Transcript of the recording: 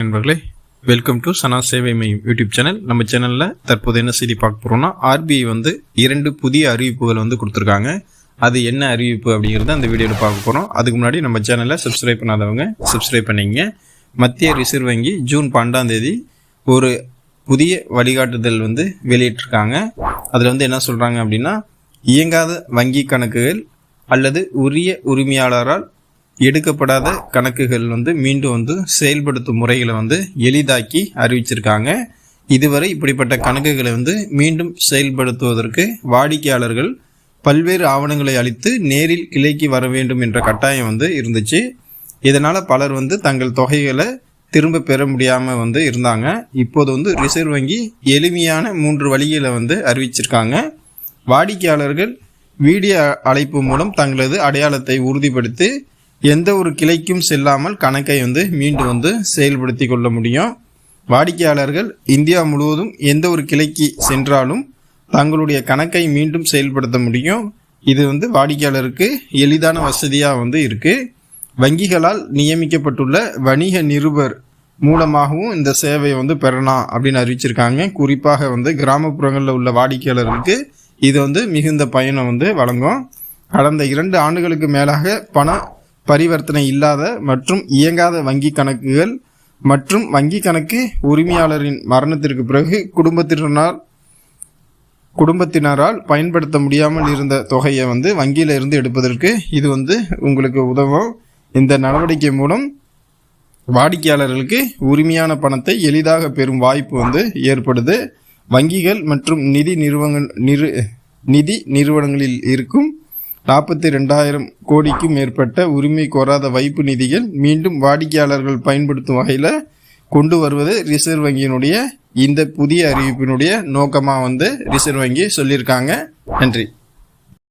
நண்பர்களே, welcome to சனா சேவை மையம் யூடியூப் சேனல். நம்ம சேனலில் தற்போது என்ன செய்தி பார்க்க போகிறோம்னா, ஆர்பிஐ 2 புதிய அறிவிப்புகள் கொடுத்துருக்காங்க. அது என்ன அறிவிப்பு அப்படிங்கிறத அந்த வீடியோவில் பார்க்க போகிறோம். அதுக்கு முன்னாடி நம்ம சேனலை சப்ஸ்கிரைப் பண்ணாதவங்க சப்ஸ்கிரைப் பண்ணிங்க. மத்திய ரிசர்வ் வங்கி ஜூன் 12 ஒரு புதிய வழிகாட்டுதல் வெளியிட்டிருக்காங்க. அதில் என்ன சொல்கிறாங்க அப்படின்னா, இயங்காத வங்கி கணக்குகள் அல்லது உரிய உரிமையாளரால் எடுக்கப்படாத கணக்குகள் மீண்டும் செயல்படுத்தும் முறைகளை எளிதாக்கி அறிவிச்சிருக்காங்க. இதுவரை இப்படிப்பட்ட கணக்குகளை மீண்டும் செயல்படுத்துவதற்கு வாடிக்கையாளர்கள் பல்வேறு ஆவணங்களை அளித்து நேரில் கிளைக்கு வர வேண்டும் என்ற கட்டாயம் இருந்துச்சு. இதனால் பலர் தங்கள் தொகைகளை திரும்ப பெற முடியாமல் இருந்தாங்க. இப்போது ரிசர்வ் வங்கி எளிமையான 3 வழிகளை அறிவிச்சிருக்காங்க. வாடிக்கையாளர்கள் வீடியோ அழைப்பு மூலம் தங்களது அடையாளத்தை உறுதிப்படுத்தி எந்த ஒரு கிளைக்கும் செல்லாமல் கணக்கை மீண்டும் செயல்படுத்தி கொள்ள முடியும். வாடிக்கையாளர்கள் இந்தியா முழுவதும் எந்த ஒரு கிளைக்கு சென்றாலும் தங்களுடைய கணக்கை மீண்டும் செயல்படுத்த முடியும். இது வாடிக்கையாளருக்கு எளிதான வசதியாக இருக்குது. வங்கிகளால் நியமிக்கப்பட்டுள்ள வணிக நிருபர் மூலமாகவும் இந்த சேவையை பெறலாம் அப்படின்னு அறிவிச்சிருக்காங்க. குறிப்பாக கிராமப்புறங்களில் உள்ள வாடிக்கையாளர்களுக்கு இது மிகுந்த பயனை வழங்கும். கடந்த 2 ஆண்டுகளுக்கு மேலாக பண பரிவர்த்தனை இல்லாத மற்றும் இயங்காத வங்கி கணக்குகள் மற்றும் வங்கி கணக்கு உரிமையாளரின் மரணத்திற்கு பிறகு குடும்பத்தினரால் பயன்படுத்த முடியாமல் இருந்த தொகையை வங்கியில இருந்து எடுப்பதற்கு இது உங்களுக்கு உதவும். இந்த நடவடிக்கை மூலம் வாடிக்கையாளர்களுக்கு உரிமையான பணத்தை எளிதாக பெறும் வாய்ப்பு ஏற்படுது. வங்கிகள் மற்றும் நிதி நிறுவனங்களில் இருக்கும் 42,000 கோடிக்கும் மேற்பட்ட உரிமை கோராத வைப்பு நிதிகள் மீண்டும் வாடிக்கையாளர்கள் பயன்படுத்தும் வகையில் கொண்டு வருவது ரிசர்வ் வங்கியினுடைய இந்த புதிய அறிவிப்பினுடைய நோக்கமாக ரிசர்வ் வங்கி சொல்லியிருக்காங்க. நன்றி.